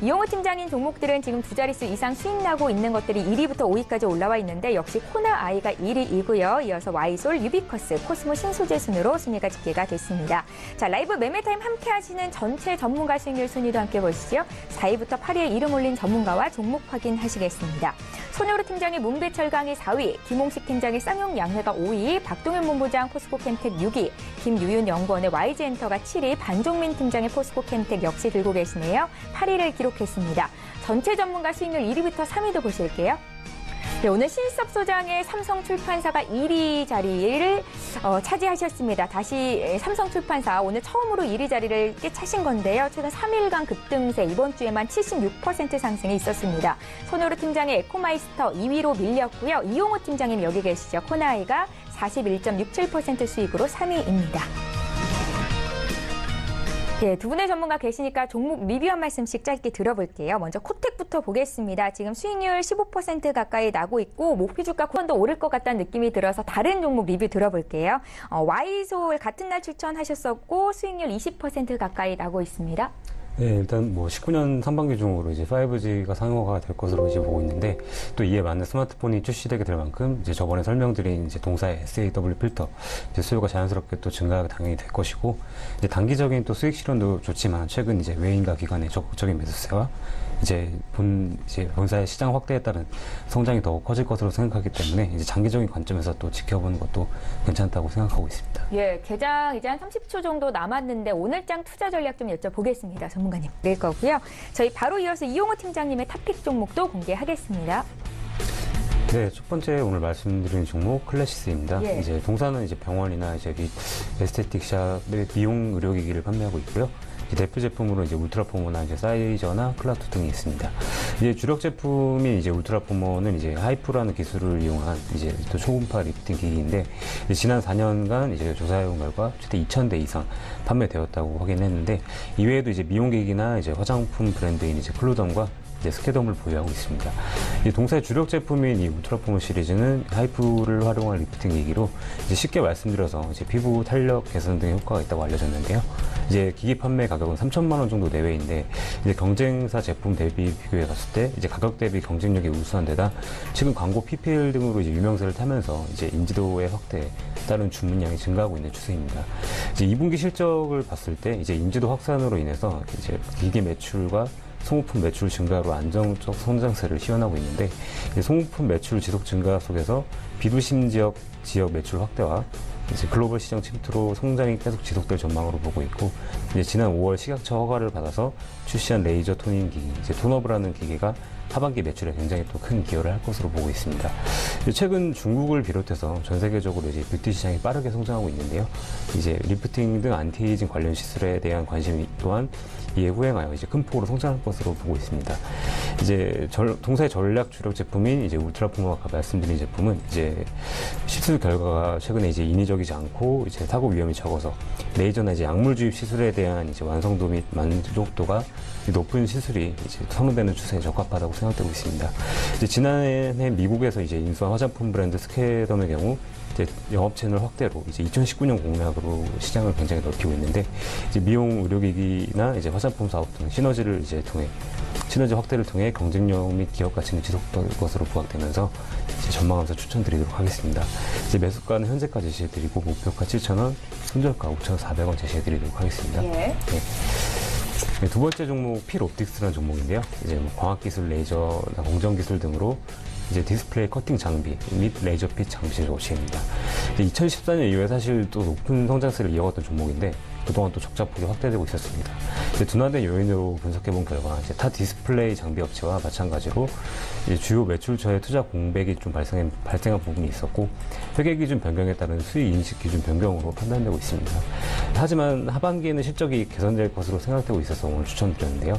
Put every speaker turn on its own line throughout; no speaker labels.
이용호 팀장인 종목들은 지금 두 자릿수 이상 수익 나고 있는 것들이 1위부터 5위까지 올라와 있는데 역시 코나아이가 1위이고요. 이어서 와이솔, 유비커스, 코스모 신소재 순으로 순위가 집계가 됐습니다. 자, 라이브 매매타임 함께 하시는 전체 전문가 수익률 순위도 함께 보시죠. 4위부터 8위에 이름 올린 전문가와 종목 확인하시겠습니다. 손효로 팀장의 문배철강이 4위, 김홍식 팀장의 쌍용양회가 5위, 박동현 본부장 포스코캠텍 6위, 김유윤 연구원의 YG엔터가 7위, 반종민 팀장의 포스코캠텍 역시 들고 계시네요. 8위를 기록했습니다. 전체 전문가 수익률 1위부터 3위도 보실게요. 네, 오늘 신섭소장의 삼성출판사가 1위 자리를 차지하셨습니다. 다시 삼성출판사 오늘 처음으로 1위 자리를 깨차신 건데요. 최근 3일간 급등세, 이번 주에만 76% 상승이 있었습니다. 손효로 팀장의 에코마이스터 2위로 밀렸고요. 이용호 팀장님 여기 계시죠. 코나아이가 41.67% 수익으로 3위입니다. 예, 두 분의 전문가 계시니까 종목 리뷰 한 말씀씩 짧게 들어볼게요. 먼저 코텍부터 보겠습니다. 지금 수익률 15% 가까이 나고 있고 목표 주가 더 오를 것 같다는 느낌이 들어서 다른 종목 리뷰 들어볼게요. 와이솔 같은 날 추천하셨었고 수익률 20% 가까이 나고 있습니다.
네, 일단 19년 상반기 중으로 이제 5G가 상용화가 될 것으로 이제 보고 있는데 또 이에 맞는 스마트폰이 출시되게 될 만큼 이제 저번에 설명드린 이제 동사의 SAW 필터 이제 수요가 자연스럽게 또 증가가 당연히 될 것이고 이제 단기적인 또 수익 실현도 좋지만 최근 이제 외인과 기관의 적극적인 매수세와 이제 본사의 시장 확대에 따른 성장이 더 커질 것으로 생각하기 때문에 이제 장기적인 관점에서 또 지켜보는 것도 괜찮다고 생각하고 있습니다.
예, 개장 이제 한 30초 정도 남았는데 오늘장 투자 전략 좀 여쭤보겠습니다. 전문가님. 될 거고요. 저희 바로 이어서 이용호 팀장님의 탑픽 종목도 공개하겠습니다.
네, 첫 번째 오늘 말씀드린 종목 클래시스입니다.
예.
이제 동사는 이제 병원이나 이제 에스테틱샵의 미용 의료기기를 판매하고 있고요. 대표 제품으로 이제 울트라포머나 이제 사이저나 클라토 등이 있습니다. 이제 주력 제품인 이제 울트라포머는 이제 하이프라는 기술을 이용한 이제 또 초음파 리프팅 기기인데 지난 4년간 이제 조사해온 결과 최대 2,000대 이상 판매되었다고 확인했는데 이외에도 이제 미용기기나 이제 화장품 브랜드인 이제 클로덤과 이제 스케덤을 보유하고 있습니다. 이 동사의 주력 제품인 이 울트라포머 시리즈는 하이프를 활용한 리프팅 기기로 이제 쉽게 말씀드려서 이제 피부 탄력 개선 등의 효과가 있다고 알려졌는데요. 이제 기기 판매 가격은 3천만 원 정도 내외인데 이제 경쟁사 제품 대비 비교해 봤을 때 이제 가격 대비 경쟁력이 우수한 데다 최근 광고 PPL 등으로 이제 유명세를 타면서 이제 인지도의 확대에 따른 주문량이 증가하고 있는 추세입니다. 이제 2분기 실적을 봤을 때 이제 인지도 확산으로 인해서 이제 기기 매출과 소모품 매출 증가로 안정적 성장세를 시현하고 있는데 소모품 매출 지속 증가 속에서 비도심 지역 매출 확대와 이제 글로벌 시장 침투로 성장이 계속 지속될 전망으로 보고 있고 이제 지난 5월 식약처 허가를 받아서 출시한 레이저 토닝 기기 이제 톤업이라는 기기가 하반기 매출에 굉장히 또 큰 기여를 할 것으로 보고 있습니다. 최근 중국을 비롯해서 전 세계적으로 이제 뷰티 시장이 빠르게 성장하고 있는데요. 이제 리프팅 등 안티에이징 관련 시술에 대한 관심이 또한 이에 후행하여 이제 큰 폭으로 성장할 것으로 보고 있습니다. 이제 동사의 전략 주력 제품인 이제 울트라포머가 말씀드린 제품은 이제 시술 결과가 최근에 이제 인위적이지 않고 이제 사고 위험이 적어서 레이저나 이제 약물 주입 시술에 대한 이제 완성도 및 만족도가 높은 시술이 이제 선호되는 추세에 적합하다고 생각되고 있습니다. 이제 지난해 미국에서 이제 인수한 화장품 브랜드 스케덤의 경우 이제 영업 채널 확대로 이제 2019년 공략으로 시장을 굉장히 넓히고 있는데 이제 미용 의료기기나 이제 화장품 사업 등 시너지 확대를 통해 경쟁력 및 기업 가치는 지속될 것으로 부각되면서 이제 전망하면서 추천드리도록 하겠습니다. 이제 매수가는 현재까지 제시해드리고 목표가 7,000원, 손절가 5,400원 제시해드리도록 하겠습니다.
예.
네. 네, 두 번째 종목 필옵틱스라는 종목인데요. 이제 광학기술, 레이저나 공정기술 등으로 이제 디스플레이 커팅 장비 및 레이저 핏 장비 업체입니다. 2014년 이후에 사실 또 높은 성장세를 이어갔던 종목인데 그동안 또 적자폭이 확대되고 있었습니다. 둔화된 요인으로 분석해본 결과 이제 타 디스플레이 장비 업체와 마찬가지로 이제 주요 매출처의 투자 공백이 좀 발생한 부분이 있었고 회계 기준 변경에 따른 수익 인식 기준 변경으로 판단되고 있습니다. 하지만 하반기에는 실적이 개선될 것으로 생각되고 있어서 오늘 추천드렸는데요.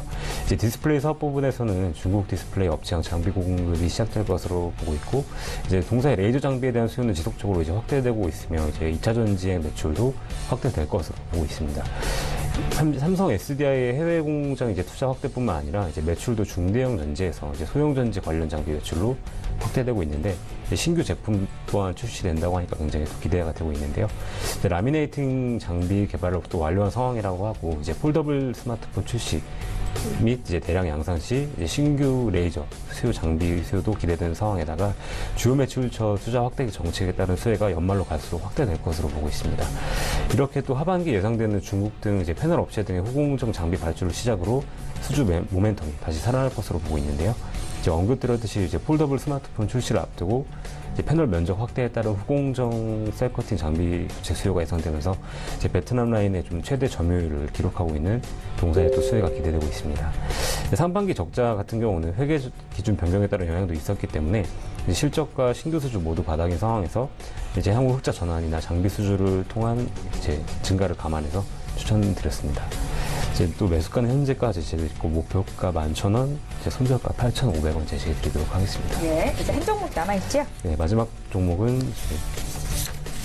이제 디스플레이 사업 부분에서는 중국 디스플레이 업체형 장비 공급이 시작될 것으로 보고 있고 이제 동사의 레이저 장비에 대한 수요는 지속적으로 이제 확대되고 있으며 이제 2차 전지의 매출도 확대될 것으로 보고 있습니다. 삼성 SDI의 해외 공장 이제 투자 확대뿐만 아니라 이제 매출도 중대형 전지에서 이제 소형 전지 관련 장비 매출로 확대되고 있는데 신규 제품 또한 출시된다고 하니까 굉장히 또 기대가 되고 있는데요. 라미네이팅 장비 개발을 또 완료한 상황이라고 하고 이제 폴더블 스마트폰 출시 및 이제 대량 양산 시 이제 신규 레이저 수요 장비 수요도 기대되는 상황에다가 주요 매출처 투자 확대 정책에 따른 수혜가 연말로 갈수록 확대될 것으로 보고 있습니다. 이렇게 또 하반기 예상되는 중국 등 이제 패널 업체 등의 후공정 장비 발주를 시작으로 수주 모멘텀이 다시 살아날 것으로 보고 있는데요. 이제 언급드렸듯이 이제 폴더블 스마트폰 출시를 앞두고 이제 패널 면적 확대에 따른 후공정 셀 커팅 장비 부채 수요가 예상되면서 이제 베트남 라인의 좀 최대 점유율을 기록하고 있는 동사의 또 수혜가 기대되고 있습니다. 상반기 적자 같은 경우는 회계 기준 변경에 따른 영향도 있었기 때문에 이제 실적과 신규 수주 모두 바닥인 상황에서 이제 향후 흑자 전환이나 장비 수주를 통한 이제 증가를 감안해서 추천드렸습니다. 이제 또 매수가는 현재가 제시해드리고 목표가 11,000원, 이제 손절가 8,500원 제시해드리도록 하겠습니다.
예, 이제 한 종목 남아있죠?
네, 마지막 종목은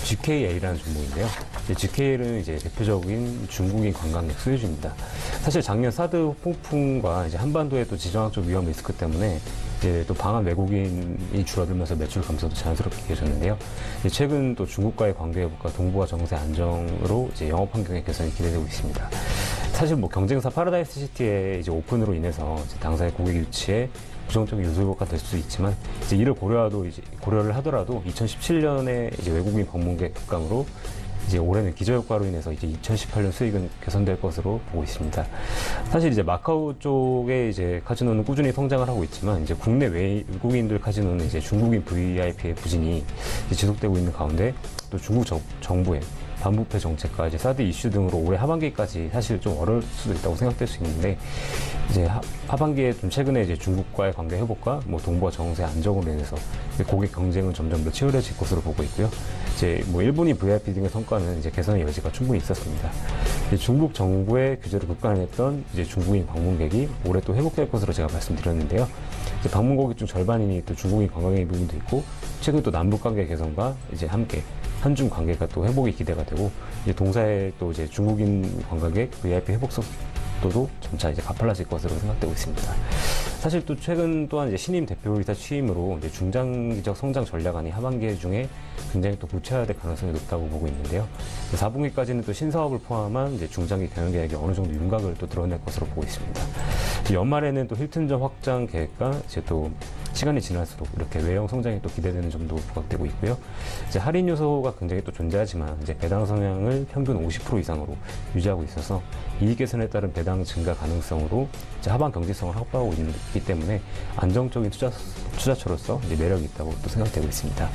GKL이라는 종목인데요. GKL은 이제 대표적인 중국인 관광객 수혜주입니다. 사실 작년 사드 폭풍과 이제 한반도의 또 지정학적 위험 리스크 때문에 이제 또 방한 외국인이 줄어들면서 매출 감소도 자연스럽게 이어졌는데요. 최근 또 중국과의 관계 회복과 동북아 정세 안정으로 이제 영업 환경의 개선이 기대되고 있습니다. 사실 뭐 경쟁사 파라다이스 시티의 이제 오픈으로 인해서 이제 당사의 고객 유치에 부정적인 요소가 될 수도 있지만 이제 이를 고려를 하더라도 2017년에 이제 외국인 방문객 급감으로 이제 올해는 기저효과로 인해서 이제 2018년 수익은 개선될 것으로 보고 있습니다. 사실 이제 마카오 쪽의 이제 카지노는 꾸준히 성장을 하고 있지만 이제 국내 외국인들 카지노는 이제 중국인 VIP의 부진이 이제 지속되고 있는 가운데 또 중국 정부의 반부패 정책과 이제 사드 이슈 등으로 올해 하반기까지 사실 좀 어려울 수도 있다고 생각될 수 있는데 이제 하반기에 좀 최근에 이제 중국과의 관계 회복과 뭐 동북아 정세 안정으로 인해서 고객 경쟁은 점점 더 치열해질 것으로 보고 있고요. 이제 뭐 일본인 VIP 등의 성과는 이제 개선의 여지가 충분히 있었습니다. 이제 중국 정부의 규제를 급간했던 이제 중국인 방문객이 올해 또 회복될 것으로 제가 말씀드렸는데요. 이제 방문 고객 중 절반이 또 중국인 관광객 부분도 있고 최근 또 남북 관계 개선과 이제 함께 한중 관계가 또 회복이 기대가 되고 이제 동사의 또 이제 중국인 관광객 VIP 회복 속도도 점차 이제 가팔라질 것으로 생각되고 있습니다. 사실 또 최근 또한 이제 신임 대표이사 취임으로 이제 중장기적 성장 전략안이 하반기 중에 굉장히 또 구체화될 가능성이 높다고 보고 있는데요. 4분기까지는 또 신사업을 포함한 이제 중장기 경영 계획에 어느 정도 윤곽을 또 드러낼 것으로 보고 있습니다. 연말에는 또 힐튼점 확장 계획과 이제 또 시간이 지날수록 이렇게 외형 성장이 또 기대되는 점도 부각되고 있고요. 이제 할인 요소가 굉장히 또 존재하지만 이제 배당 성향을 평균 50% 이상으로 유지하고 있어서 이익 개선에 따른 배당 증가 가능성으로 이제 하반 경제성을 확보하고 있기 때문에 안정적인 투자처로서 이제 매력이 있다고 또 생각되고 있습니다.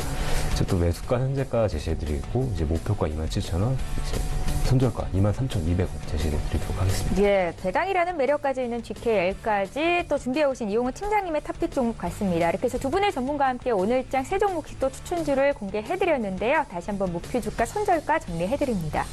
이제 또 매수가 현재가 제시해드리고 이제 목표가 27,000원, 이제 손절가 23,200원 제시해드리도록 하겠습니다.
예, 배당이라는 매력까지 있는 GKL까지 또 준비해오신 이용훈 팀장님의 탑픽 종목 같습니다. 이렇게 해서 두 분의 전문가와 함께 오늘장 세 종목씩 또 추천주를 공개해드렸는데요. 다시 한번 목표 주가, 손절가 정리해드립니다.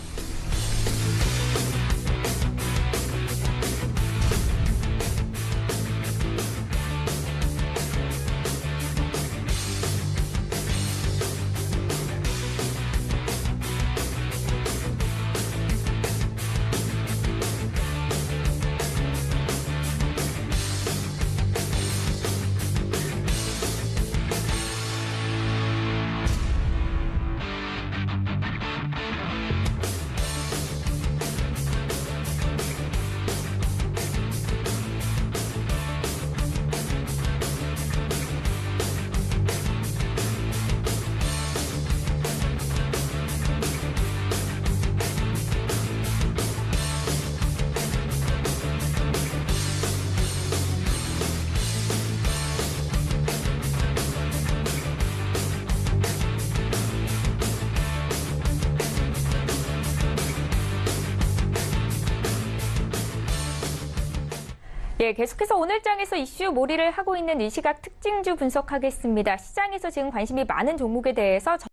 예, 계속해서 오늘장에서 이슈 몰이를 하고 있는 이 시각 특징주 분석하겠습니다. 시장에서 지금 관심이 많은 종목에 대해서